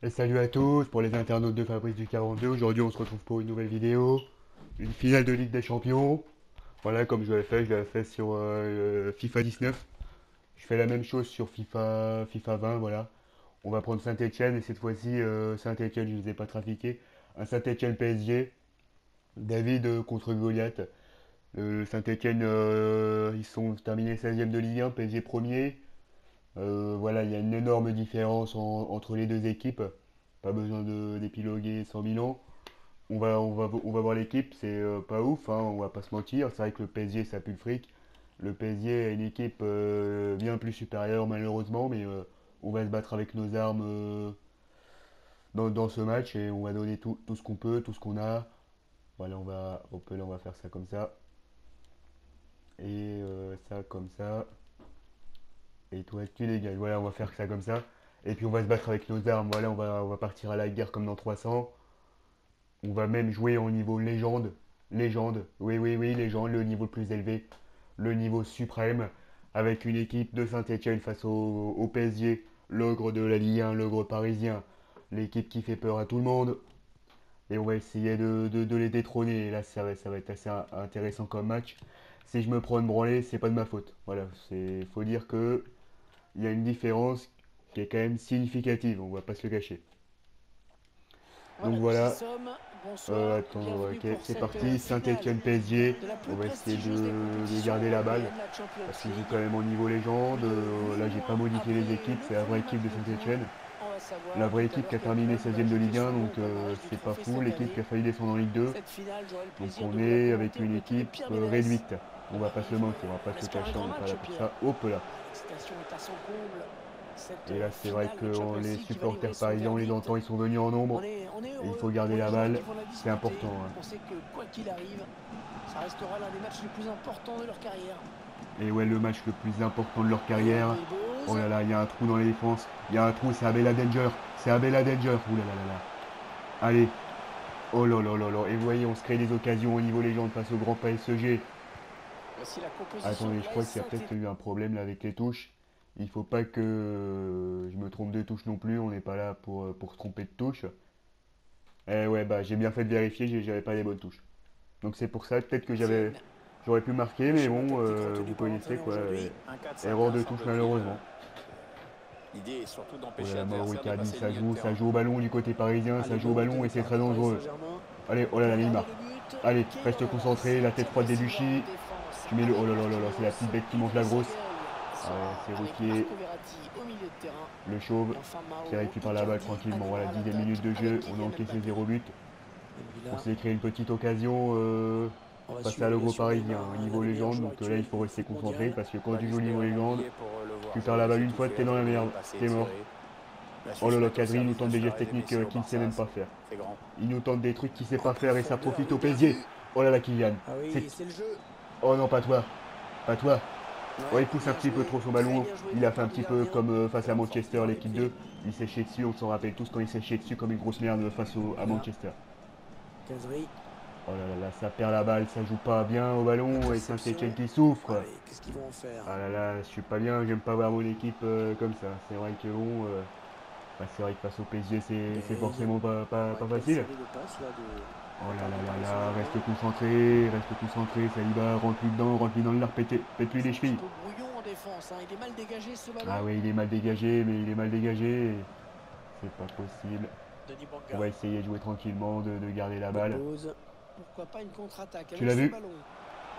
Et salut à tous pour les internautes de Fabrice du 42. Aujourd'hui, on se retrouve pour une nouvelle vidéo. Une finale de Ligue des Champions. Voilà, comme je l'avais fait sur FIFA 19. Je fais la même chose sur FIFA 20. Voilà. On va prendre Saint-Etienne et cette fois-ci, Saint-Etienne, je ne les ai pas trafiqués. Un Saint-Etienne PSG. David contre Goliath. Saint-Etienne, ils sont terminés 16e de Ligue 1, PSG premier. Voilà, il y a une énorme différence entre les deux équipes. Pas besoin d'épiloguer 100 000 ans. On va voir l'équipe, c'est pas ouf, hein, on va pas se mentir. C'est vrai que le PSG, ça pue le fric. Le PSG est une équipe bien plus supérieure, malheureusement, mais on va se battre avec nos armes dans ce match et on va donner tout ce qu'on peut, tout ce qu'on a. Voilà, on va faire ça comme ça. Et ça comme ça. Et toi, tu dégages. Voilà, on va faire ça comme ça. Et puis on va se battre avec nos armes. Voilà, on va partir à la guerre comme dans 300. On va même jouer au niveau légende. Légende. Oui, oui, oui, légende, le niveau le plus élevé. Le niveau suprême. Avec une équipe de Saint-Etienne face au PSG. L'ogre de la Ligue 1, l'ogre parisien. L'équipe qui fait peur à tout le monde. Et on va essayer de les détrôner. Et là, ça va être assez intéressant comme match. Si je me prends une branlée, c'est pas de ma faute. Voilà, faut dire que il y a une différence qui est quand même significative, on va pas se le cacher. Donc Voilà, nous y voilà, sommes. Bonsoir, attends, bienvenue ok, pour c'est cette parti, finale Saint-Etienne PSG, de la on plus va essayer prestigieuse des de compétitions garder la balle, européennes, la Champions parce qu'ils jouent quand League. même au niveau légende. Plus de 8 Là, j'ai pas mois modifié les après équipes, le c'est la vraie premier équipe match de de poule, Saint-Etienne. on va La savoir vraie tout à équipe qui l'heure a quel terminé club va 16e de jeter Ligue 1, son nom au donc palmarès du c'est pas trophée fou, cette l'équipe qui année. a failli descendre en Ligue 2. Cette finale, j'aurai le Donc plaisir de on vous la est avec commenter aux une côtés de équipe Pierre Ménès. réduite, on On va va pas se le vivre mentir, on va pas se le l'espoir d'un cacher, on grand n'est pas match, là pour Pierre. ça. Hop là. L'excitation est à son comble. Cette Et là, c'est vrai finale de que Champions les League qui va livrer supporters son parisiens, on les verdict. entend, ils sont venus en nombre. On est Et il faut heureux garder pour les la joueurs balle, qui vont la c'est disputer. important, hein. On sait que quoi qu'il arrive, ça restera l'un des matchs les plus importants de leur carrière. Et ouais, le match le plus important de leur Et carrière. il Oh pose. là là, il y a un trou dans les défenses. Il y a un trou, c'est Abella Danger. C'est Abella Danger. Ouh là là là là. Allez. Oh là là là là. Et vous voyez, on se crée des occasions au niveau légende face au grand PSG. Voici la composition Attendez, de je crois l'AS qu'il y a peut-être Saint-Étienne. eu un problème là avec les touches. Il faut pas que je me trompe de touche non plus. On n'est pas là pour se tromper de touche. Eh ouais, bah j'ai bien fait de vérifier, j'avais pas les bonnes touches. Donc c'est pour ça, peut-être que j'aurais pu marquer, Le mais schéma bon, tactique vous retenu par connaissez l'entraîneur quoi. aujourd'hui. Erreur 1-4-5-1 de touche semble-t-il. malheureusement. L'idée est surtout Oh là d'empêcher là, Mauro l'adversaire de Icardi, passer les milieux de ça terrain. joue au ballon du côté parisien, ça Allez, joue au bonne ballon et c'est retenue très du Paris dangereux. Saint-Germain. Allez, oh là là, Pour Neymar. garder le but. Allez, reste Keylor Navas. concentré, la tête froide Thiago des Silva en Luchy. défense Tu mets le. Oh avec là là là là, c'est la Marquinhos. petite bête qui mange la Idrissa grosse. Gueye Ouais, sera c'est avec Ruquier, Marco Verratti au milieu de terrain. le chauve, Et enfin qui Mauro récupère la balle Icardi tranquillement. Voilà, animera 10e l'attaque minute de avec jeu, on a Kylian encaissé Mbappé. 0 but. Et puis On là, s'est créé une petite occasion on va face à suivre bien l'ogre sûr parisien Neymar, au hein, l'un niveau des meilleurs légende. joueurs Donc là, il actuels faut du rester foot concentré mondial. parce que quand tu joues au Ballista niveau est légende, replié pour le voir tu perds la jouer, balle c'est une tout fois, fait, t'es dans la dribblé, merde, passé et t'es mort. tiré. La Oh Suisse là là, met au Kadri, il nous service de tente des gestes Suarez et techniques Messi au qu'il ne sait Barça, même pas faire. c'est grand. Il nous tente des trucs qu'il sait En pas faire et ça profondeur, profite le au bien PSG. vu. Oh là là, Kylian. Ah C'est... oui, c'est le jeu. Oh non, pas toi. Pas toi. Oh, Ouais, il pousse un bien petit peu joué, trop son très ballon. bien joué de Il la a fait un part du petit peu gardien. comme face Très à en force Manchester, devant les l'équipe buts. 2. Il s'est chié dessus, on s'en rappelle tous quand il s'est chié dessus comme une grosse merde face Et à là, Manchester. Kazri, Oh là là là, ça perd la balle, ça joue pas bien au ballon et Saint-Etienne interception. qui souffre. Allez, qu'est-ce qu'ils vont en faire? Ah là là, je suis pas bien, j'aime pas voir mon équipe comme ça. C'est vrai que bon, bah, c'est vrai que face au PSG, c'est Gueye forcément pas aurait pu facile. harceler le passe là de Oh la là part là du là Paris là, Saint-Germain. reste concentré, Saliba, rentre lui dans l'air, pète-lui C'est les un petit chevilles. peu brouillon en défense, hein. Il est mal dégagé ce Ah ballon. oui, il est mal dégagé, mais il est mal dégagé. C'est pas possible. Denis On Bouanga va essayer de jouer tranquillement, de garder la balle. dépose. Pourquoi pas une contre-attaque Tu avec l'as ce vu? ballon?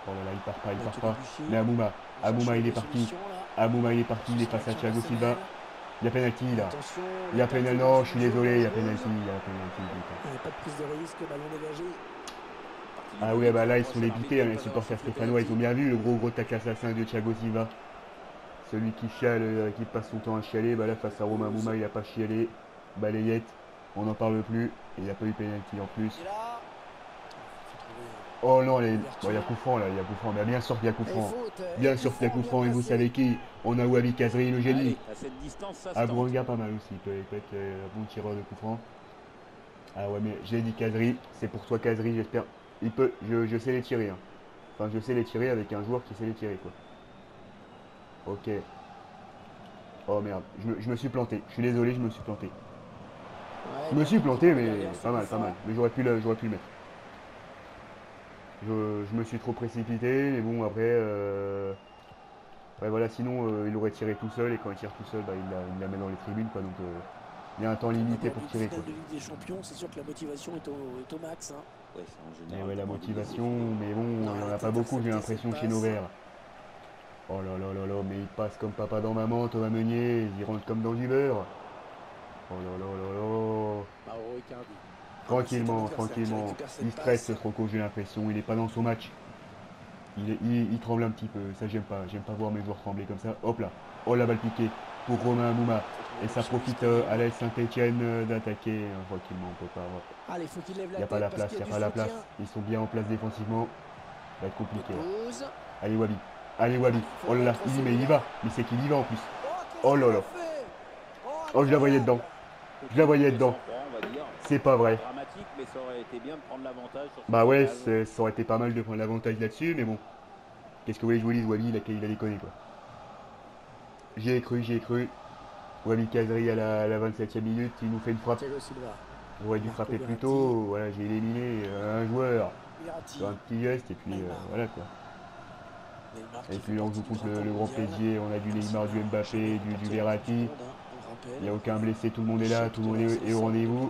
Oh là là, il part pas, il part Mathieu pas. Mais Debuchy, Amouma, on cherche Amouma les il est bonnes parti. solutions là. Amouma il est parti, Sur il est son face à action Thiago Silva. personnelle. Il y a penalty Et là. attention, Il le y a gardien penalty, dans non, je une suis zone désolé, il y a dangereuse. penalty, il y a penalty. Putain. Il n'y a pas de prise de risque, ballon dégagé. Partie du Ah jeu oui, qui bah là ils reproche sont à l'arbitre dépités, de hein, ne les pas avoir supporters sifflé stéphanois, ils ont penalty. bien vu le gros tac assassin de Thiago Silva. Celui qui chiale, qui passe son temps à chialer, bah là face à Romain Dépose. Amouma, il a pas chialé. Balayette, on n'en parle plus. Et il n'y a pas eu penalty en plus. Et là, il faut trouver Oh non, bon, il y a l'ouverture. coup franc là, il y a coup franc. Mais bien sûr qu'il y a coup Et franc. faute, et Bien coup sûr qu'il y a franc coup bien franc. Et vous savez placé. qui? On a Wabi Kazri, le génie. Allez, à cette distance, ça se tente. Abouanga pas mal aussi, peut être un bon tireur de coup franc. Ah ouais, mais j'ai dit Kazri, c'est pour toi Kazri, j'espère. Je sais les tirer. Hein. Enfin, je sais les tirer avec un joueur qui sait les tirer, quoi. Ok. Oh merde, je me suis planté. Je suis désolé, je me suis planté. Je me suis planté, mais pas mal, pas mal. Mais j'aurais pu le mettre. Je me suis trop précipité, mais bon, après, ouais, voilà, sinon, il aurait tiré tout seul, et quand il tire tout seul, bah, il la met dans les tribunes, quoi. Donc, il y a un temps limité pour tirer, quoi. Finale de Ligue des Champions, c'est sûr que la motivation est au max. Hein. Ouais, c'est en Mais général ouais, la pas mal de motivation, gazer. mais bon, Non, il n'y en elle a a pas beaucoup, j'ai intercepté l'impression, cette chez nos passe. verts. Oh là là là là, mais il passe comme papa dans maman, Thomas Meunier, il rentre comme dans du beurre. Oh là là là là. Mauro Icardi. Ah bah, c'est ton Tranquillement, adversaire qui tranquillement. récupère cette Il stresse, passe. ce Franco, j'ai l'impression, il est pas dans son match. Il tremble un petit peu, ça j'aime pas voir mes joueurs trembler comme ça. Hop là, oh la balle piquée pour Romain Mouma. Et ça profite à l'AS Saint-Etienne d'attaquer tranquillement, on peut pas avoir. Allez, il faut qu'il lève Il la n'y a pas tête la parce place, qu'il il y n'y a a du pas la soutien. place. Ils sont bien en place défensivement. Ça va être De compliqué là. pause. Allez Wabi, allez Wabi. Oh là là, il y mais il y va. Mais c'est qu'il y va en plus. Oh là là. Oh, je la voyais dedans. Je la voyais dedans. On va dire. C'est pas vrai. Dramatique, mais ça aurait été bien de prendre l'avantage sur Bah cette ouais, occasion. ça aurait été pas mal de prendre l'avantage là-dessus, mais bon. Qu'est-ce que vous voulez que je vous dise, Wabi, il a déconné quoi. J'y ai cru, j'y ai cru. Wabi Kazri à la 27e minute, il nous fait une frappe. Thiago Silva. J'aurais dû Marco frapper plus Verratti. tôt. Voilà, j'ai éliminé un joueur Verratti. sur un petit geste, et puis Neymar. voilà quoi. Neymar Et qui fait puis on partie joue du contre printemps le grand mondial. PSG, on a du Même s'il Neymar, du n'a Mbappé, jamais du remporté la Coupe Verratti. du Monde, hein, on rappelle. Il n'y a aucun blessé, tout le monde est là, tout le monde est au rendez-vous.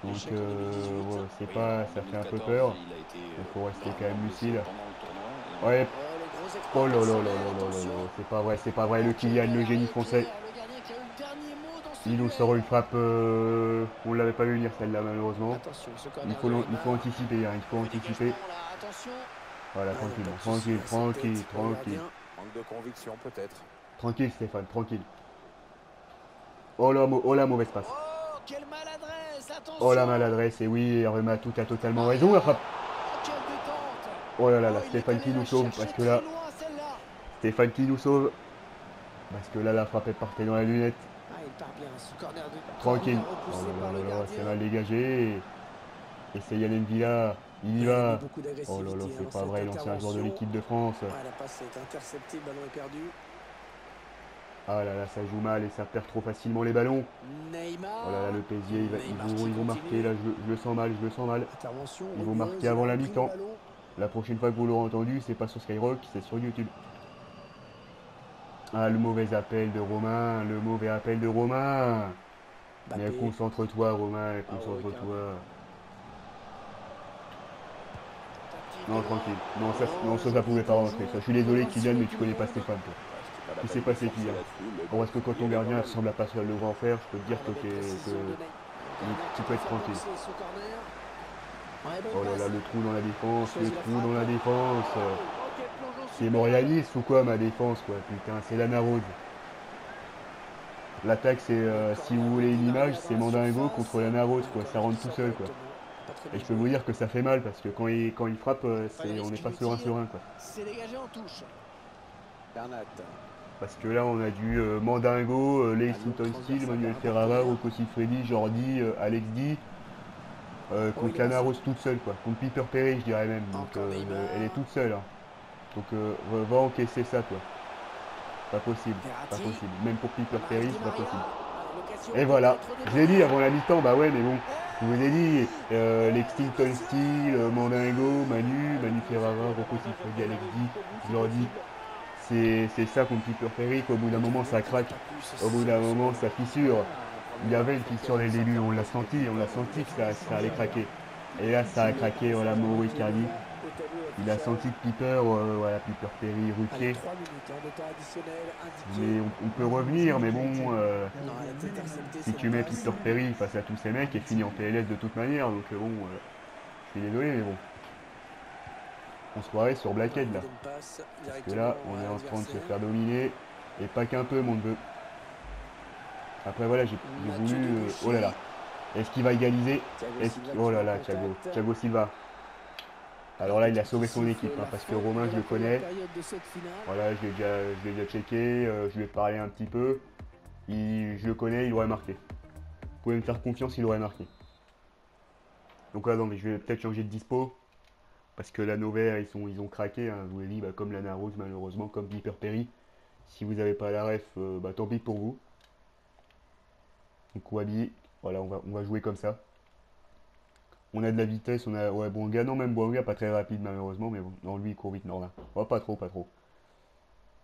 Donc Échec en 2018. ouais, c'est Oui, pas, en ça fait un peu 2014, peur. il a été Il faut rester quand gravement même blessé lucide. pendant le tournoi. Ouais, Oh, le gros exploit oh là là là personnel, là là là attention. là, c'est pas vrai, le Kylian, le génie français. Le gardien qui a eu le dernier mot dans ce Il nous duel. sort une frappe, on l'avait pas vu venir celle-là malheureusement. Attention, ce corner de Il faut Neymar. anticiper, hein, il faut Le anticiper. dégagement, là, attention. Voilà, Ah, il n'y a tranquille, pas de souci, tranquille, là, c'est tranquille, tête pour le tranquille. gardien. Manque de conviction peut-être. Tranquille Stéphane, tranquille. Oh la mauvaise passe. Oh, quelle maladresse, attention. Oh la maladresse, et oui, Hervé tout a totalement raison, la frappe. Oh, quelle détente. Oh là là, là, il est Stéphane qui allé nous la sauve, chercher parce que très là, loin, celle-là. Stéphane qui nous sauve. Parce que là, la frappe est partie dans la lunette. Ah, il part bien, ce corner de Tranquille. corner Oh repoussé là par là le là là, gardien. c'est mal dégagé. Et c'est Yann Villa, il y Il a va. mis beaucoup Oh là d'agressivité là, hein, c'est dans pas cette vrai, l'ancien joueur de intervention. l'équipe de France. Ah, la passe est interceptée, le ballon est perdu. Ah là là, ça joue mal et ça perd trop facilement les ballons. Neymar. Oh là là, le PSG, Neymar qui ils vont marquer, continue. là, je le sens mal, je le sens mal. Intervention Ils vont rigoureuse, marquer avant il a la repris le mi-temps. ballon. La prochaine fois que vous l'aurez entendu, c'est pas sur Skyrock, c'est sur YouTube. Ah, le mauvais appel de Romain, le mauvais appel de Romain. Mais Mbappé. concentre-toi, Romain, Ah, concentre-toi. Tactique Non, de tranquille. loin. Non, Oh, ça joli pouvait pas bonjour. rentrer. Ça, je suis désolé, Pour Kylian, mais tu tout connais le pas monde. Stéphane, toi. C'était pas la Qu'est-ce qui peine s'est de passé, forcer Kylian? là-dessus, mais Bon, bon, est-ce que quand il y ton allait gardien quand même. ressemble à Pascal Le Grand Frère, je peux te dire Ah, que la belle précision de Neymar. Le gardien tu qui peux être préfère tranquille. boxer ce corner. Ouais, bonne Oh là là, passe. le trou dans la défense, le Choisit la trou dans la frappe. défense. Oh, quel plongeon C'est superbe. Morialis ou quoi, ma défense, quoi? Putain, c'est Lana Rose. L'attaque, c'est, si vous voulez une image, c'est Mandingo contre Lana Rose, quoi. Ça rentre tout seul, quoi. Et je peux vous dire que ça fait mal, parce que quand il frappe, on n'est pas serein, quoi. C'est dégagé en touche. Bernat. Parce que là, on a du Mandingo, Lexington Steel, Manuel Ferrara, Rocco Siffredi, Jordi, Alex D. Contre Lana Rose toute seule, quoi. Contre Piper Perry, je dirais même. Donc, Encore Neymar. elle est toute seule. Hein. Donc, va encaisser ça, quoi. Pas possible, pas Verratti. possible. Même pour Piper Perry, c'est pas possible. L'occasion Et voilà. peut-être de Je l'ai dit Neymar. avant la mi-temps, bah ouais, mais bon. Je vous ai dit, Lexington Steel, Mandingo, Manu Ferrara, Rocco Siffredi, Alex D. Jordi. C'est ça contre Piper Perry, qu'au bout d'un moment, ça craque. Au bout d'un moment, ça fissure. Il y avait une fissure dès le début, on l'a senti que ça allait craquer. Et là, ça a craqué, voilà, Mauro Icardi. Il a senti que Piper, voilà, Piper Perry, Allez, Ruquier. 3 minutes de temps additionnel indiqué. Mais on peut revenir, mais bon, Non, elle a été interceptée, si cette tu mets passe. Piper Perry face à tous ces mecs, il finit en PLS de toute manière, donc bon, je suis désolé, mais bon. On se croirait sur Blackhead là. Passe Parce que là, on est en train de se faire dominer, et pas qu'un peu, mon neveu. Après voilà, j'ai voulu... oh là là. Est-ce qu'il va égaliser? Oh là là, Thiago Silva. Alors là, il a sauvé son équipe, hein, parce que Romain, je le connais. Voilà, je l'ai déjà checké, je lui ai parlé un petit peu. Je le connais, il aurait marqué. Vous pouvez me faire confiance, il aurait marqué. Donc là, non, mais je vais peut-être changer de dispo. Parce que la Novaire, ils ont craqué, hein, je vous l'ai dit, bah, comme Lana Rose, malheureusement, comme Piper Perry. Si vous n'avez pas la ref, bah, tant pis pour vous. Donc Wabi, Voilà, on va jouer comme ça. On a de la vitesse, on a... Ouais, Boanga, non, même Boanga, pas très rapide malheureusement, mais bon. Non, lui, il court vite, Norlin. Oh, pas trop, pas trop.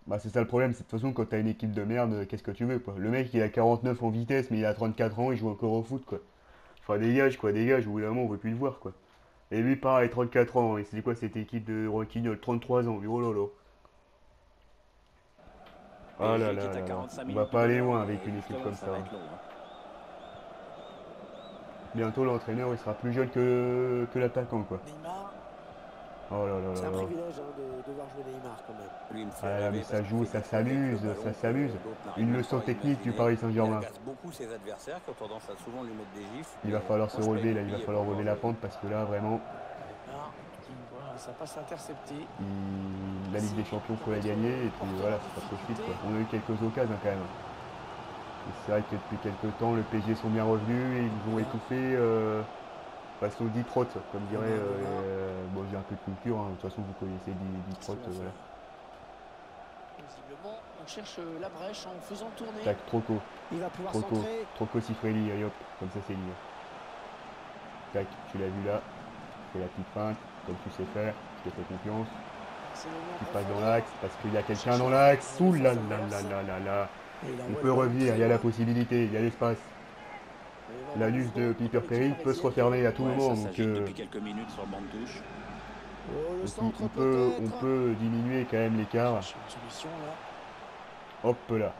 Bah, c'est ça le problème, c'est de toute façon, quand t'as une équipe de merde, qu'est-ce que tu veux, quoi. Le mec, il a 49 en vitesse, mais il a 34 ans, il joue encore au foot, quoi. Enfin, dégage, quoi, dégage, au bout d'un moment, on veut plus le voir, quoi. Et lui, pareil, 34 ans, et c'est quoi cette équipe de Roquignol? 33 ans, oh là là. Ah là PSG qui là est à là là. 45 On va minutes pas de aller jeu, loin avec et une équipe justement, comme ça ça, va hein. être long, hein. Bientôt, l'entraîneur, il sera plus jeune que l'attaquant, quoi. Neymar, Oh là là c'est un là là. privilège hein, de voir jouer Neymar quand même. Lui, il me fait Ah là, mais rêver parce ça qu'il joue, fait ça des trucs avec le s'amuse, ballon ça que s'amuse. d'autres n'arrivent Une même leçon pas à technique du imaginer. Paris Il Saint-Germain. agace beaucoup ses adversaires qui ont tendance à souvent lui mettre des gifs. Il va Mais falloir se franchement, relever, il là, il va est falloir vraiment relever la dangereux. pente parce que là, vraiment, Neymar qui voit sa passe interceptée. la Ligue des Champions, faut la gagner, et puis voilà, c'est pas possible, quoi. On a eu quelques occasions quand même. Et c'est vrai que depuis quelques temps, le PSG sont bien revenus, et ils ont étouffé façon Deep Throat, comme dirait. Bon, j'ai un peu de culture, hein. De toute façon, vous connaissez Deep Throat, voilà. Visiblement, on cherche la brèche en faisant tourner. Tac, Troco, Il va pouvoir Troco, centrer. Troco Siffredi, allez hop, comme ça c'est lié. Tac, tu l'as vu là, fais la petite feinte, comme tu sais faire, je te fais confiance. C'est le moment Tu en passes dans profondeur. l'axe, parce qu'il y a quelqu'un dans l'axe. Ouh là là là là là là. Et il On envoie peut le ballon revenir, très il y a la loin. possibilité, il y a l'espace. L'anus de Piper Perry peut se refermer à tout Ouais, moment, ça donc, s'agite depuis quelques minutes sur le banc de touche. Oh, le donc centre on peut-être. peut diminuer quand même l'écart. Cherche une solution là. Hop là.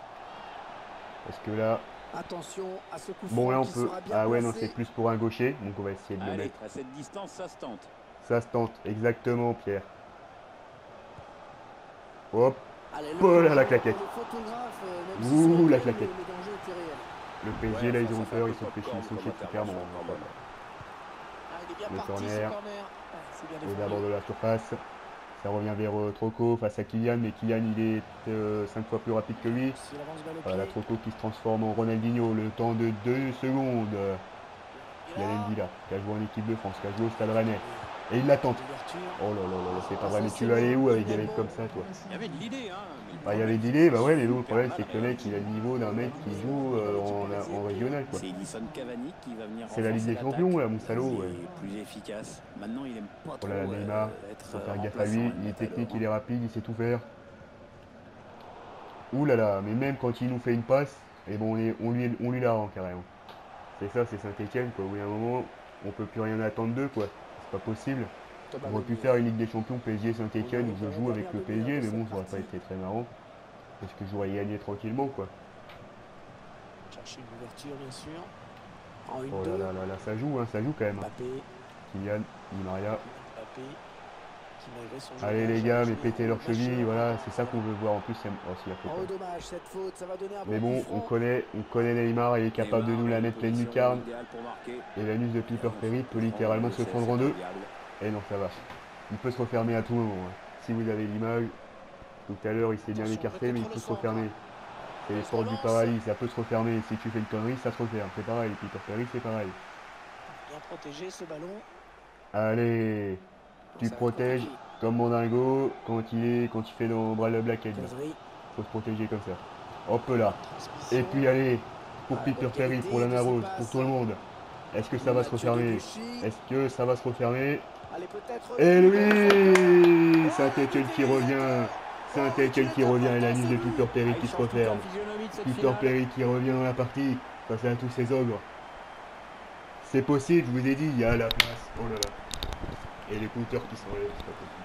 Parce que là, Attention à ce coup bon franc là on qui peut... sera bien Ah ouais non, placé. c'est plus pour un gaucher, donc on va essayer de le Allez, mettre. à cette distance, ça se tente. Ça se tente, exactement Pierre. Hop, Allez, oh là la danger claquette. pour le photographe, même si Ouh, sur le la terrain, claquette. le danger était réel. Le PSG Ouais, là enfin, ils ont ça fait un peur, peu ils sont fait chier, popcorn ils sont comme chiés depuis clairement. intervention, quand même. Ah, il est bien Le parti ce corner. corner. Ah, c'est bien Aux défendu. abords de la surface. Ça revient vers Troco face à Kylian, mais Kylian il est 5 fois plus rapide que lui. S'il avance balle au Voilà, pied. Troco qui se transforme en Ronaldinho, le temps de 2 secondes. Et Kylian là, Ndila, qui a joué en équipe de France, qui a joué au Stade Rennais. Et il l'attend. l'ouverture. Oh là là là là, c'est pas Ah, vrai, ça, mais c'est tu vas aller loin, où avec des également. mecs comme ça, toi? Il y avait de l'idée, hein. Mais le Bah, il y avait problème, de c'est l'idée, que bah ouais, mais c'est nous, le super problème, mal c'est que le mec, il a le réalisé. niveau d'un mec qui joue en régional, quoi. C'est Edison Cavani qui va venir C'est la Ligue renforcer des l'attaque. Champions, là, mon salaud, Il ouais. est plus efficace. Maintenant, il aime pas Oh trop là là, Neymar, être faut faire gaffe à remplaçant lui, et le il est mettre à technique, l'œuvre. il est rapide, il sait tout faire. Ouh là là, mais même quand il nous fait une passe, et bon, on lui la rend carrément. C'est ça, c'est Saint-Etienne, quoi. Oui, à un moment, on peut plus rien attendre d'eux, quoi. C'est pas possible. On aurait pu faire une Ligue des Champions PSG Saint-Etienne où je joue avec le PSG, mais bon, ça aurait pas été très marrant. Parce que j'aurais gagné tranquillement, quoi. Chercher une ouverture, bien sûr. En une, Oh deux. là là là là, ça joue quand même. Mbappé. Kylian, Di Maria. Mbappé. Qui malgré son Allez jeune les âge, gars, a mais joué pétez un leurs match chevilles, voilà, à- c'est ça qu'on veut voir. En plus, c'est... Oh, si, la faute. Oh dommage cette faute, ça va donner un Mais bon bon, coup on franc. connaît Neymar, il est capable de Neymar, nous la dans une mettre pleine position lucarne. idéale pour marquer. Et l'anus de Piper Perry peut littéralement se fendre en deux. Et non, ça va. Il peut se refermer à tout moment, hein. Si vous avez l'image, tout à l'heure il s'est bien Attention, écarté, le mais il contre peut le se refermer. centre. C'est les Il se portes du relance. paradis, ça peut se refermer. Si tu fais une connerie, ça se referme. C'est pareil, Piper Perry, c'est pareil. Bien protégé ce ballon. Allez, tu Ça va être protèges compliqué. comme Mandingo quand il fait dans le Blackhead. Casery. Faut se protéger comme ça. Hop là. Transmission. Et puis allez, pour Ah, Piper bonne Perry, qualité pour Lana de ses Rose, passes. pour tout le monde. Est-ce que ça va se Mathieu refermer? Debuchy. Est-ce que ça va se refermer? Allez peut-être. Et lui, Oh, Saint-Etienne qui revient. Saint-Etienne qui revient et la liste de Piper Perry qui se referme. Peter Perry qui revient dans la partie face à tous ces ogres. C'est possible, je vous ai dit, il y a la place. Oh là là. Et les compteurs qui s'enlèvent, c'est pas possible.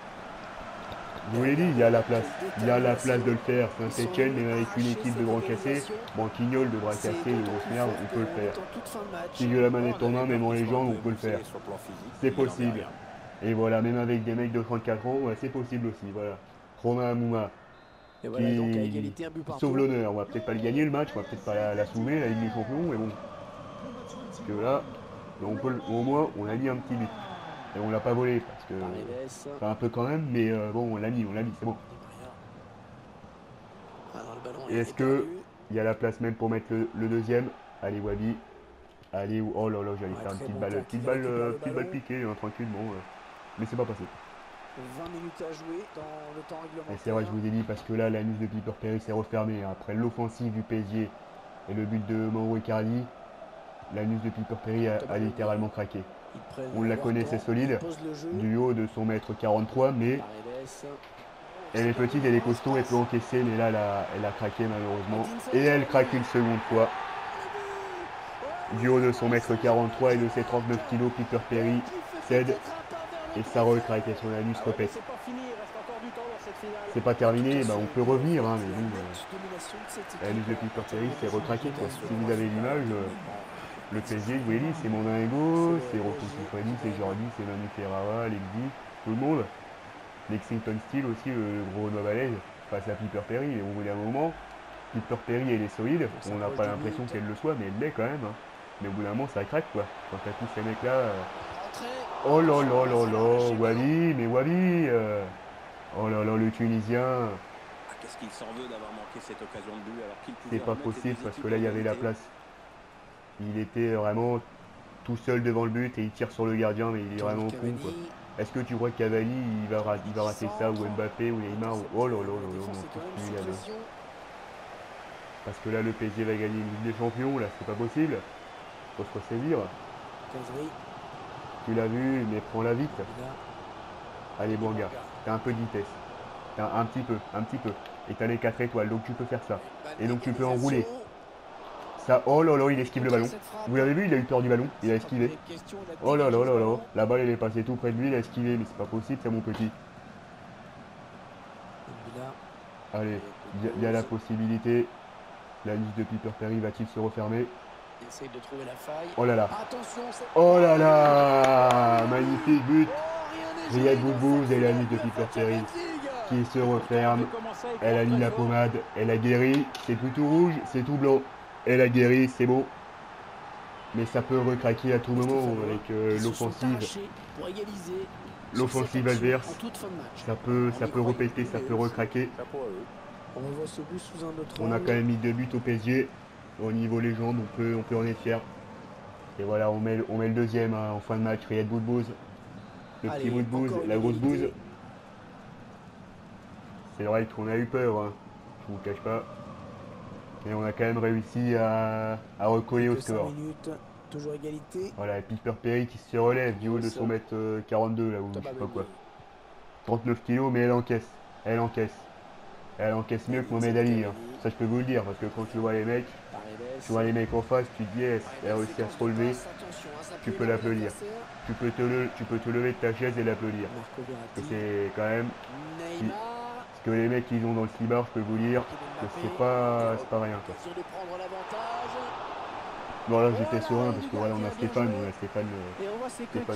Je vous l'ai dit, il y a la place. Il y a la place de le faire. Saint-Etienne, même avec une équipe de bras cassés, Banquignol de bras cassés, de grosses merdes, on peut le faire. Si la manette en main, même en légende, on peut le faire. C'est possible. Et voilà, même avec des mecs de 34 ans, ouais, c'est possible aussi, voilà. Romain Amouma, Et voilà donc à égalité un but qui partout. sauve l'honneur. On va peut-être pas le gagner le match, on va peut-être pas la sauver, la Ligue des Champions, mais bon. Parce que là, on peut, au moins, on a mis un petit but. Et on l'a pas volé, parce que... Paredes. Enfin, un peu quand même, mais bon, on l'a mis, c'est bon. Ah, non, le ballon Et il est-ce est que perdu. il y a la place même pour mettre le deuxième? Allez, Wabi. Allez, oh là là, j'allais Ouais, faire une très petite bon balle, tacle, il récupère le petite balle ballon. piquée, hein, tranquillement. Mais c'est pas passé. 20 minutes à jouer dans le temps Et réglementaire. c'est vrai, je vous ai dit, parce que là, l'anus de Piper Perry s'est refermé. Après l'offensive du PSG et le but de Mauro Icardi, L'anus de Piper Perry a littéralement craqué. Ils prennent On la leur connaît, temps, c'est solide. ils posent le jeu. Du haut de son mètre 43, mais Paredes. elle est petite, elle est costaud, elle peut encaisser, mais là, elle a craqué malheureusement. Et elle craque une seconde fois. Du haut de son mètre 43 et de ses 39 kilos, Piper Perry cède et ça recraque et son anus repète. C'est pas fini, il reste encore du temps dans cette finale. C'est pas terminé, bah on peut revenir, hein, mais bon, Domination de cette équipe. l'anus de Piper Perry s'est recraqué quoi. Si vous avez l'image, le PSG, vous voyez, c'est Mondingo, c'est Rocco Siffredi, c'est Jordi, c'est Manu Ferrara, Lexi, tout le monde. Lexington Steel aussi, le gros Novalège, face à Piper Perry. Et au bout d'un moment, Piper Perry, elle est solide. On n'a pas l'impression qu'elle le soit, mais elle l'est quand même. Hein. Mais au bout d'un moment, ça craque quoi. Quand t'as tous ces mecs là. Oh là là là là, Wabi, mais Wabi. Oh là là, le Tunisien. Ah, qu'est-ce qu'il s'en veut d'avoir manqué cette occasion de but alors qu'il pouvait C'est pas remettre les possible deux parce équipes que là, il y à avait la égalité. place. Il était vraiment tout seul devant le but et il tire sur le gardien, mais il est vraiment con quoi. Est-ce que tu crois que Cavani il va rater ça, ou Mbappé, ou Neymar, ou... Oh là là là là, mon petit gamin. Parce que là, le PSG va gagner une Ligue des Champions, là, c'est pas possible. Faut se ressaisir. Tu l'as vu, mais prends-la vite. Allez, bon gars, t'as un peu de vitesse. T'as un petit peu. Et t'as les 4 étoiles, donc tu peux faire ça. Et donc tu peux enrouler. Ça, oh là là, il esquive le ballon. Vous l'avez vu, il a eu peur du ballon, il a esquivé. Oh là là là là, la balle elle est passée tout près de lui, il a esquivé, mais c'est pas possible, c'est mon petit. Allez, il y a la possibilité. La liste de Piper Perry va-t-il se refermer? Essaye de trouver la faille. Oh là là. Attention, oh là là, magnifique but. Riyad Boudbouz et la liste de Piper Perry qui se referme. Elle a mis la pommade, elle a guéri. C'est plus tout rouge, c'est tout blanc. Elle a guéri, c'est beau. Mais ça peut recraquer à tout moment avec l'offensive. L'offensive adverse. Ça peut repéter, ça peut recraquer. On revoit ce but sous un autre On a quand même mis 2 buts au PSG. Au niveau légende, on peut en être fier. Et voilà, on met le deuxième hein, en fin de match. Riyad Boudbouz. Le petit Boudbouz, la grosse bouse. C'est vrai qu'on a eu peur, hein. Je vous le cache pas. Et on a quand même réussi à recoller au score. Toujours égalité. Voilà, et Piper Perry qui se relève du haut de son mètre 42 là, ou je sais pas quoi. 39 kilos, mais elle encaisse. Elle encaisse. Elle encaisse mieux que Mohamed Ali, hein. Ça je peux vous le dire, parce que quand tu vois les mecs, en face, tu te dis, elle a réussi à se relever, tu peux l'applaudir. Tu peux te lever de ta chaise et l'applaudir. Parce que c'est quand même, ce que les mecs ils ont dans le cibard, je peux vous dire que c'est pas rien quoi. Bon là j'étais serein parce que voilà on a Stéphane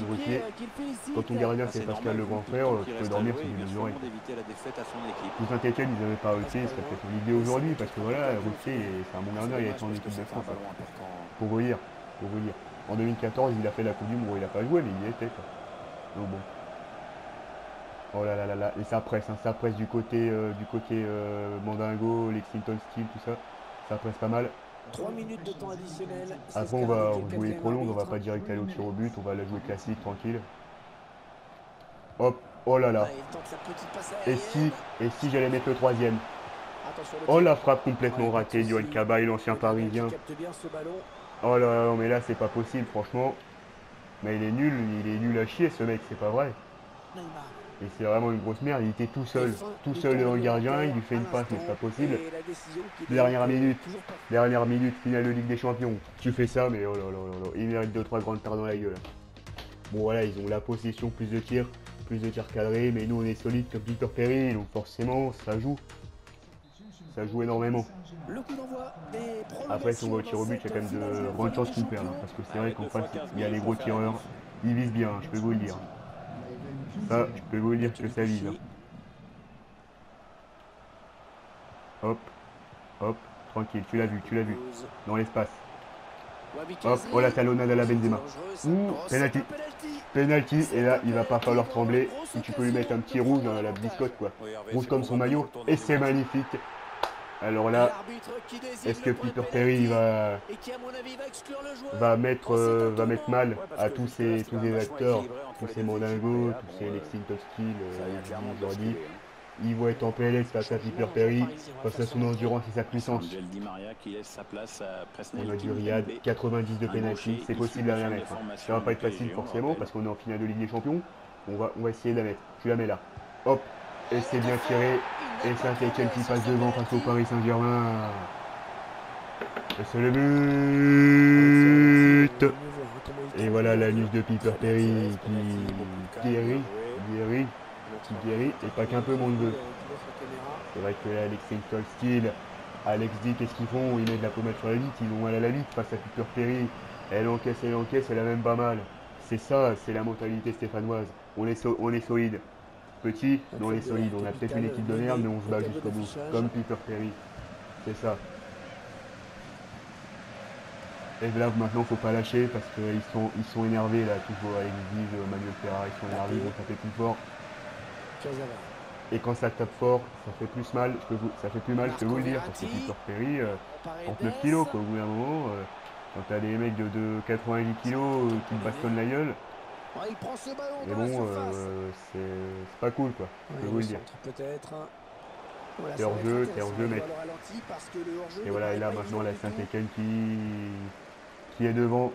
Routier. Quand ton gardien c'est Pascal le grand frère, tu peux dormir sur une oreille. Tout Saint-Etienne ils n'avaient pas Routier, il serait peut-être en Ligue 2 aujourd'hui parce que voilà Routier c'est un bon gardien, il a été en équipe de France. Pour vous dire. En 2014 il a fait la Coupe du Monde, il a pas joué mais il y était quoi. Donc bon. Oh là là là là, et ça presse du côté Mandingo, Lexington Steel, tout ça. Ça presse pas mal. 3 minutes de temps additionnel. Après on va jouer trop long, on va pas direct aller au tir au but, on va la jouer classique, tranquille. Hop, oh là là. Et si j'allais mettre le troisième? Oh la frappe complètement ratée du Kaba, l'ancien parisien. Oh là là, mais là c'est pas possible franchement. Mais il est nul à chier ce mec, c'est pas vrai. Et c'est vraiment une grosse merde, il était tout seul devant le gardien, il lui fait une passe, mais c'est pas possible. Dernière minute, finale de Ligue des Champions. Tu fais ça, mais oh là là là là, il mérite 2-3 grandes paires dans la gueule. Bon voilà, ils ont la possession, plus de tirs cadrés, mais nous on est solide comme Piper Perry, donc forcément ça joue. Ça joue énormément. Après si on va au tir au but, il y a quand même de grandes chances qu'on perde, parce que c'est vrai qu'en face il y a les gros tireurs, ils visent bien, je peux vous le dire. Ça, je peux vous dire que ça vise. Hop, hop, tranquille, tu l'as vu, dans l'espace. Hop, oh la talonnade à la Benzema. Ouh, penalty, et là, il va pas falloir trembler. Si tu peux lui mettre un petit rouge dans la biscotte, quoi. Rouge comme son maillot, et c'est magnifique. Alors là, est-ce que Piper Perry va mettre mal à tous ces acteurs, tous ces Mandingo, tous ces Lexington Steel, Jordi. ils vont être en PLS face à Piper Perry, face à son endurance et sa puissance. Angel Di Maria qui laisse sa place à Presnel On a du Kimpembe. Riyad, 90 de Un penalty, gaucher c'est issu possible de de la la chaîne de mettre. Hein. Ça formation va pas du être facile PSG, on le forcément, rappelle. parce qu'on est en finale de Ligue des Champions. On va essayer de la mettre. Tu la mets là. Hop, et c'est bien tiré. Et Saint-Etienne qui passe devant face au Paris Saint-Germain. Et c'est le but. Et voilà l'anus de Piper Perry qui guérit, et pas qu'un peu mon neveu. C'est vrai que là, Alexei Steel, Alex dit qu'est-ce qu'ils font? Ils mettent de la pommade sur la vitre, ils ont mal à la vitre face à Piper Perry. Elle encaisse, elle a même pas mal. C'est ça, c'est la mentalité stéphanoise. On est solide. Petit, mais on est solide. On a peut-être une équipe de merde, mais on se bat jusqu'au bout. Comme Piper Perry. C'est ça. Et là maintenant faut pas lâcher parce qu'ils sont énervés là, toujours Alex Diz, Manuel Ferrara, ils sont énervés, ils vont taper plus fort. Et quand ça tape fort, ça fait plus mal, ça fait plus mal, je peux vous le dire, parce que Piper Perry, 39 kilos quoi, au bout d'un moment, quand t'as des mecs de 90 kilos qui te bastonnent la gueule, mais bon, c'est pas cool quoi, je peux vous le dire. T'es hors jeu, mec. Et voilà, et là maintenant la Saint-Etienne qui est devant,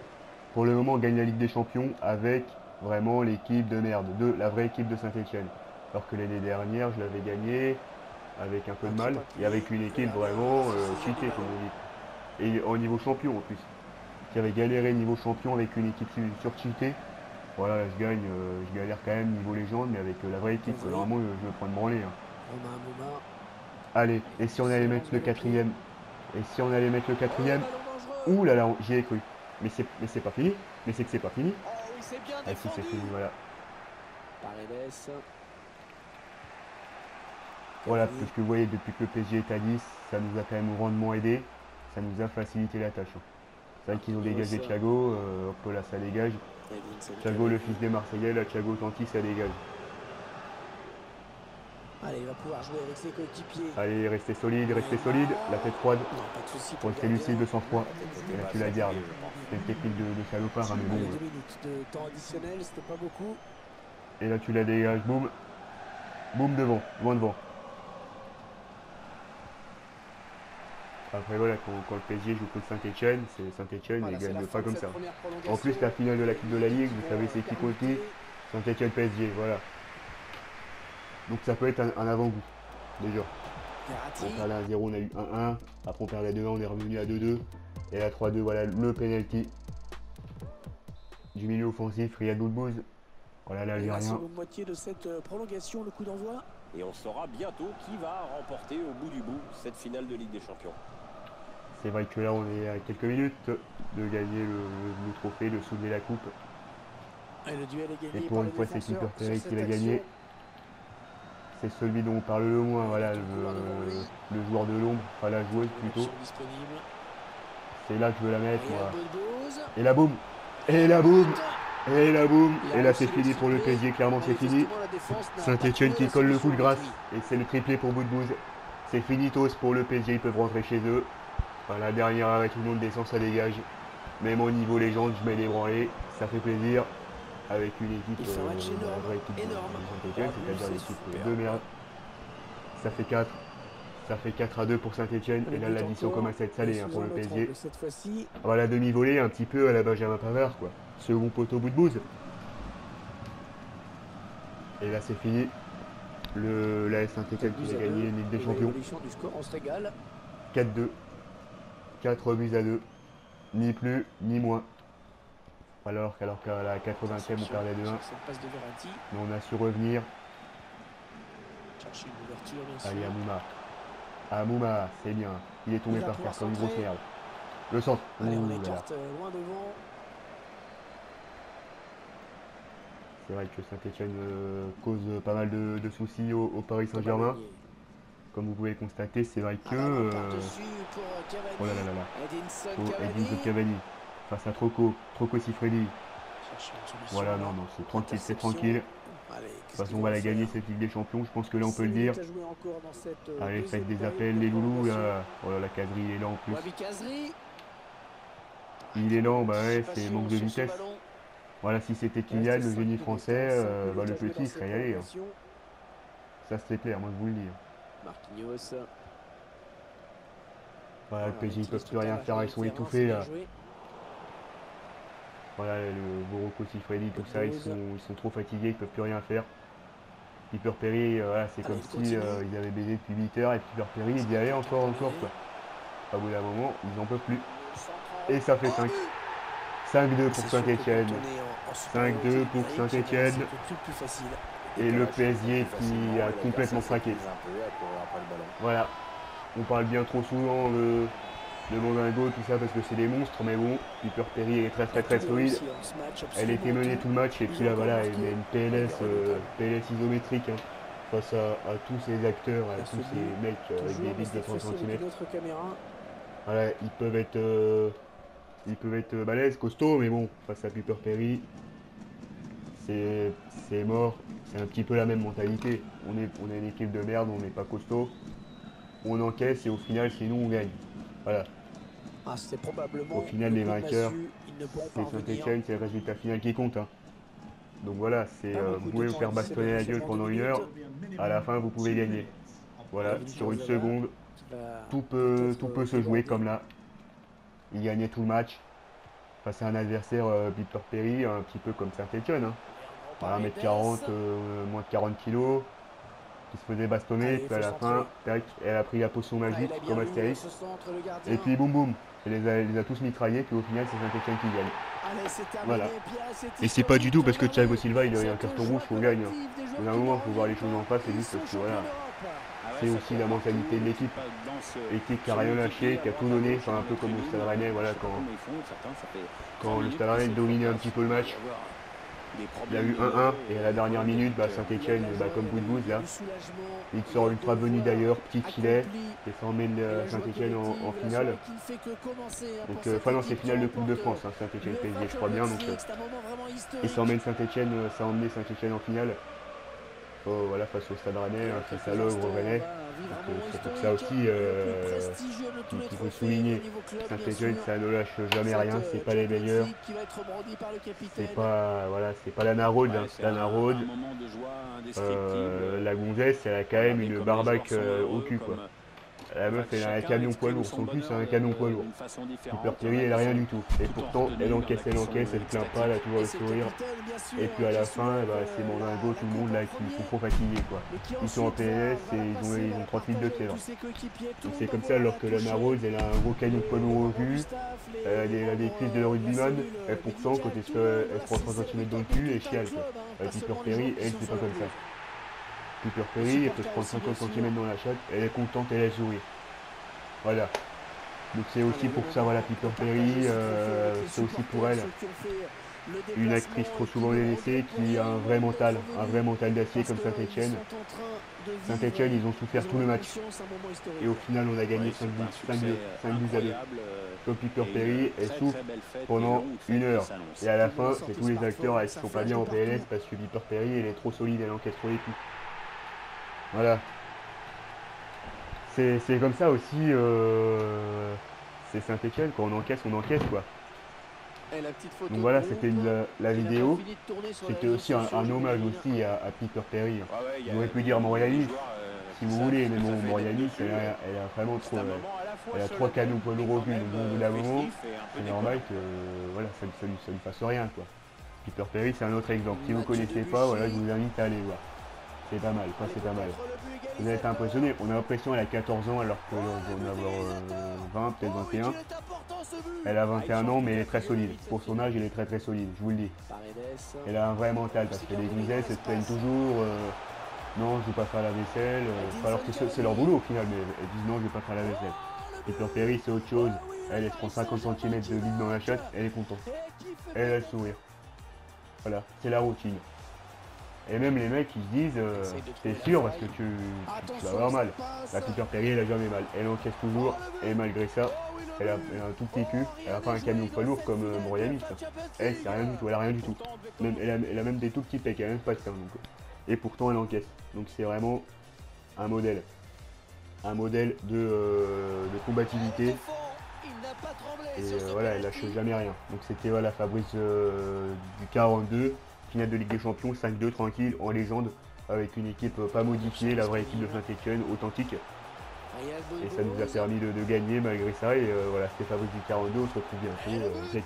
pour le moment gagne la Ligue des Champions avec vraiment l'équipe de merde, la vraie équipe de Saint-Etienne. Alors que l'année dernière, je l'avais gagné avec un peu de mal et avec une équipe vraiment cheatée, comme on dit. Et au niveau champion en plus. Qui avait galéré niveau champion avec une équipe surcheatée. Voilà, je galère quand même niveau légende, mais avec la vraie équipe. Normalement, je me prends de branler. Hein. Allez, et si on allait mettre le quatrième? Ouh là là, j'y ai cru. Mais c'est pas fini. Mais c'est que c'est pas fini. Ah si, c'est fini, voilà. Voilà, parce que vous voyez, depuis que le PSG est à 10, ça nous a quand même grandement aidé. Ça nous a facilité la tâche. C'est vrai qu'ils ont dégagé Thiago. Hop là, ça dégage. Thiago, le fils des Marseillais, là, Thiago Tanti, ça dégage. Allez, il va pouvoir jouer avec ses coéquipiers. Allez, restez solide, la tête froide. Faut rester lucide de sang-froid. Et là, tu la gardes. C'est une technique de salopard, hein, mais bon. 2 minutes de temps additionnel, c'était pas beaucoup. Et là, tu la dégages, boum. Boum devant, loin devant. Après, voilà, quand le PSG joue contre Saint-Etienne, c'est Saint-Etienne, ils gagnent pas comme ça. En plus, la finale de la Coupe de la Ligue, vous savez, c'est qui contre qui? Saint-Etienne PSG, voilà. Donc ça peut être un avant-goût, déjà. On perdait 1-0, on a eu 1-1. Après on perdait 2-1, on est revenu à 2-2. Et à 3-2, voilà le penalty du milieu offensif, Riyad Boulbouz. Voilà l'Algérien. Moitié de cette prolongation, le coup d'envoi. Et on saura bientôt qui va remporter au bout du bout cette finale de Ligue des Champions. C'est vrai que là on est à quelques minutes de gagner le trophée, de soulever la coupe. Et le duel est gagné. Et pour une fois c'est Piper Perry qui va gagner. C'est celui dont on parle le moins, voilà, le joueur de l'ombre, enfin la joueuse plutôt. C'est là que je veux la mettre, moi. Et la boum. Et la boum. Et la boum. Et là c'est fini pour le PSG, clairement c'est fini. Saint-Etienne qui colle le coup de grâce. Et c'est le triplé pour Boudbouz. C'est finitos pour le PSG, ils peuvent rentrer chez eux. Voilà, dernière arrêt, tout le monde descend, ça dégage. Même au niveau légende, je mets les branlés, ça fait plaisir. Avec une équipe, la vraie équipe de Saint-Etienne, c'est-à-dire l'équipe de merde. Ça fait 4-2 pour Saint-Etienne. Et là, l'addition commence à être salée hein, pour le PSG. Voilà, demi-volée, un petit peu à la Benjamin Pavard, quoi. Second poteau Boudbouz. Et là, c'est fini. La Saint-Etienne qui a gagné une Ligue des Champions. 4-2. 4 buts à 2. Ni plus, ni moins. Alors qu'à la 80e, on perdait 2-1. Mais on a su revenir. Allez, Amouma, c'est bien. Il est tombé par terre comme une grosse merde. Le centre. Allez, on écarte loin devant. C'est vrai que Saint-Etienne cause pas mal de soucis au Paris Saint-Germain. Comme vous pouvez le constater, c'est vrai que... oh là là là là. Edinson Cavani. Face à Troco Siffredi. Voilà, non, c'est tranquille, c'est tranquille. De toute façon, on va la gagner cette Ligue des Champions, je pense que là on peut le dire. Allez, faites des appels, les loulous, là. Oh là, la caserie, il est là en plus. Il est lent, bah ouais, c'est manque de vitesse. Voilà, si c'était Kylian, le génie français, bah, le petit il serait allé. Hein. Ça c'est clair, moi je vous le dis. Marquinhos. Voilà, le PSG ils peuvent plus rien faire, ils sont étouffés là. Voilà, le Boroko Sifredi, tout ça, ils sont trop fatigués, ils peuvent plus rien faire. Piper Perry, voilà, c'est comme si ils avaient baisé depuis 8 heures et Piper Perry il dit allez encore quoi. Au bout d'un moment, ils n'en peuvent plus. Et ça fait 5. 5-2 pour Saint-Etienne. 5-2 pour Saint-Etienne. Et le PSG qui a complètement craqué. Voilà. On parle bien trop souvent de Mandingo, tout ça, parce que c'est des monstres, mais bon, Piper Perry est très solide. Elle était menée tout le match, et puis là, voilà, elle met une PLS isométrique hein, face à tous ces acteurs, à tous ces mecs avec des bigs de 30 cm. Voilà, ils peuvent être balèzes, costauds, mais bon, face à Piper Perry, c'est mort. C'est un petit peu la même mentalité. On est une équipe de merde, on n'est pas costaud. On encaisse et au final, c'est nous, on gagne. Voilà. Au final, les vainqueurs, c'est Saint-Etienne, c'est le résultat final qui compte. Hein. Donc voilà, vous pouvez vous faire bastonner la gueule pendant 1 heure. À la fin, vous pouvez gagner. Voilà, sur 1 seconde, tout peut se jouer comme là. Il gagnait tout le match face à un adversaire Piper Perry, un petit peu comme Saint-Etienne. Hein. À 1m40, moins de 40 kg, qui se faisait bastonner, puis à la fin, tac, elle a pris la potion magique comme Astérix. Et puis boum boum, elle les a tous mitraillés, puis au final c'est Saint-Etienne qui gagne. Voilà. Et c'est pas du tout parce que Thiago Silva il a eu un carton rouge qu'on gagne. Au bout d'un moment, il faut voir les choses en face, c'est juste parce que voilà. C'est aussi la mentalité de l'équipe. L'équipe qui a rien lâché, qui a tout donné, enfin un peu comme le Stade Rennais, voilà, quand le Stade Rennais dominait un petit peu le match. Il y a eu 1-1 et à la dernière minute, Saint-Etienne, comme Goudbouz là, il sort ultra venu d'ailleurs, petit filet, et ça emmène Saint-Etienne en finale. Donc, enfin non, c'est finale de Coupe de France, hein, Saint-Etienne PSG, je crois bien. Donc, et ça emmène Saint-Etienne, ça a emmené Saint-Etienne en finale. Voilà, face au Stade Rennais, face à l'Ogre Rennais. C'est pour ça aussi qu'il faut souligner. Saint-Etienne, ça ne lâche jamais rien, c'est pas les meilleurs. C'est pas, voilà, c'est pas la Narode. Hein. La Narode, la gonzesse, elle a quand même une barbaque au cul, quoi. La meuf, elle a un camion poids lourd. Son cul, c'est un camion poids lourd. Piper Perry, elle a rien du tout. Et pourtant, elle encaisse, elle plaint pas, elle a toujours le sourire. Et puis à la fin, c'est Mandingo, tout le monde là qui sont trop fatigués, quoi. Ils sont en PLS et ils ont 30 litres de fièvre. Donc c'est comme ça, alors que la Narose, elle a un gros camion poids lourd au cul. Elle a des cuisses de rugbyman. Et pourtant, quand elle se prend 3 cm dans le cul, elle chiale, quoi. Piper Perry, elle, c'est pas comme ça. Piper Perry, elle peut se prendre 50 cm dans la chatte, elle est contente, elle est sourire. Voilà. Donc c'est aussi pour ça, voilà, Piper Perry, c'est aussi pour elle une actrice trop souvent délaissée qui a un vrai mental d'acier comme Saint-Etienne. Saint-Etienne, ils ont souffert tout le match. Et au final, on a gagné 5 buts à 2. Comme Piper Perry, elle souffre pendant 1 heure. Et à la fin, c'est tous les acteurs qui sont pas bien en PLS parce que Piper Perry, elle est trop solide, elle encaisse trop les coups. Voilà. C'est comme ça aussi, c'est Saint-Etienne, quand on encaisse quoi. Donc voilà, c'était la vidéo. C'était aussi un hommage aussi à Piper Perry. J'aurais pu dire Morialis, si vous voulez, mais bon, Morialis, elle a vraiment trop... elle a 3 canons poids lourds au cul, donc au bout d'un moment, c'est normal que voilà, ça lui fasse rien, quoi. Piper Perry, c'est un autre exemple. Si vous ne connaissez pas, voilà, je vous invite à aller voir. C'est pas mal, quoi, c'est pas mal. Vous allez être impressionné, on a l'impression qu'elle a 14 ans alors qu'on doit avoir 20, peut-être 21. Elle a 21 ans mais elle est très solide. Pour son âge, elle est très solide, je vous le dis. Elle a un vrai mental parce que les gonzesses, elles se plaignent toujours. Non, je ne vais pas faire la vaisselle. Alors que c'est leur boulot au final, mais elles disent non, je ne vais pas faire la vaisselle. Et Piper Perry, c'est autre chose. Elle se prend 50 cm de vide dans la chatte, elle est contente. Elle a le sourire. Voilà, c'est la routine. Et même les mecs ils se disent t'es sûr parce que tu vas avoir mal. La Piper Perry elle a jamais mal. Elle encaisse toujours et malgré ça elle a un tout petit cul. Elle a pas un camion poids lourd comme Morialis. Elle c'est rien du tout, elle a rien du tout. Même, elle a même des tout petits pecs, elle a même pas de sein donc. Et pourtant elle encaisse. Donc c'est vraiment un modèle. Un modèle de combativité. Et voilà, elle lâche jamais rien. Donc c'était voilà Fabrice du 42. Finale de Ligue des Champions, 5-2 tranquille, en légende. avec une équipe pas modifiée, la vraie équipe de Saint-Etienne, authentique. Et ça nous a permis de gagner malgré ça. Et voilà, c'était Fabrice du 42, on se retrouve bientôt. C'est